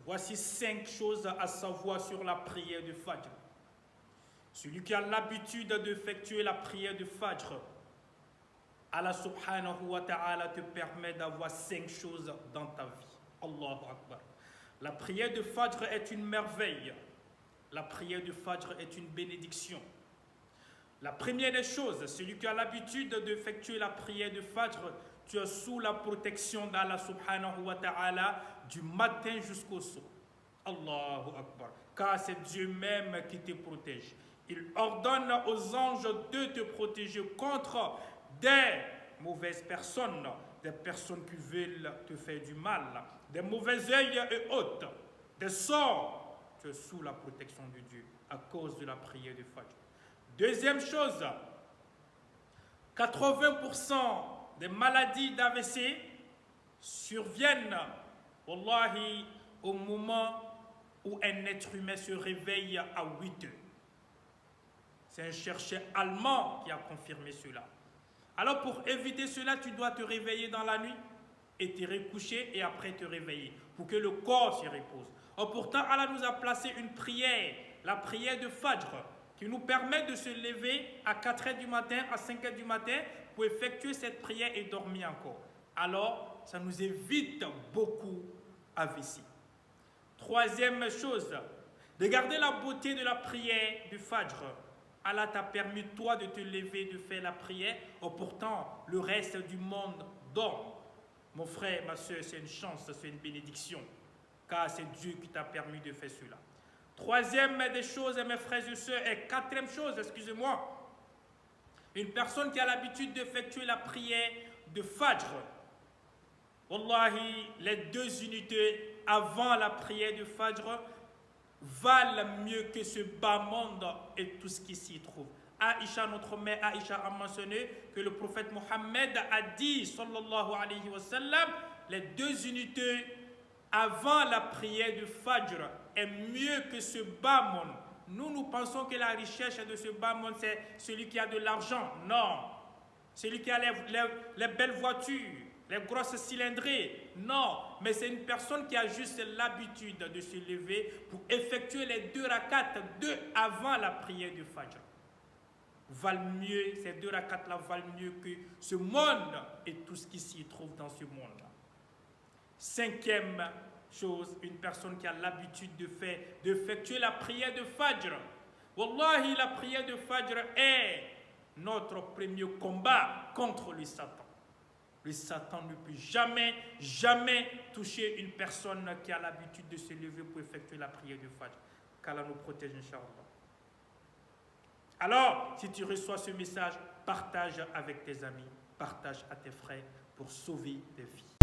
Voici 5 choses à savoir sur la prière du Fajr. Celui qui a l'habitude d'effectuer la prière du Fajr, Allah subhanahu wa ta'ala te permet d'avoir 5 choses dans ta vie. Allahu Akbar. La prière du Fajr est une merveille. La prière du Fajr est une bénédiction. La première des choses, celui qui a l'habitude d'effectuer la prière du Fajr, tu es sous la protection d'Allah subhanahu wa ta'ala du matin jusqu'au soir. Allahu Akbar. Car c'est Dieu même qui te protège. Il ordonne aux anges de te protéger contre des mauvaises personnes, des personnes qui veulent te faire du mal, des mauvais œils et autres, des sorts. Tu es sous la protection de Dieu à cause de la prière du Fajr. Deuxième chose, 80% des maladies d'AVC surviennent, wallahi, au moment où un être humain se réveille à 8 heures. C'est un chercheur allemand qui a confirmé cela. Alors pour éviter cela, tu dois te réveiller dans la nuit et te recoucher et après te réveiller pour que le corps se repose. Or pourtant, Allah nous a placé une prière, la prière de Fajr, qui nous permet de se lever à 4 h du matin, à 5 h du matin pour effectuer cette prière et dormir encore. Alors, ça nous évite beaucoup AVC. Troisième chose, de garder la beauté de la prière du Fajr. Allah t'a permis, toi, de te lever, de faire la prière. Or, pourtant, le reste du monde dort. Mon frère, ma soeur, c'est une chance, c'est une bénédiction. Car c'est Dieu qui t'a permis de faire cela. Troisième des choses, mes frères et sœurs, et quatrième chose, excusez-moi. Une personne qui a l'habitude d'effectuer la prière de Fajr. Wallahi, les 2 unités avant la prière de Fajr valent mieux que ce bas monde et tout ce qui s'y trouve. Aïcha, notre mère Aïcha, a mentionné que le prophète Mohammed a dit, sallallahu alayhi wa sallam, les 2 unités avant la prière de Fajr est mieux que ce bas monde. Nous pensons que la richesse de ce bas monde, c'est celui qui a de l'argent. Non. Celui qui a les belles voitures, les grosses cylindrées. Non. Mais c'est une personne qui a juste l'habitude de se lever pour effectuer les 2 rakats, 2 avant la prière de Fajr. Ces 2 rakats-là valent mieux que ce monde et tout ce qui s'y trouve dans ce monde-là. Cinquième chose, une personne qui a l'habitude d'effectuer la prière de Fajr. Wallahi, la prière de Fajr est notre premier combat contre le Satan. Le Satan ne peut jamais toucher une personne qui a l'habitude de se lever pour effectuer la prière de Fajr. Qu'Allah nous protège, Inch'Allah. Alors, si tu reçois ce message, partage avec tes amis, partage à tes frères pour sauver des vies.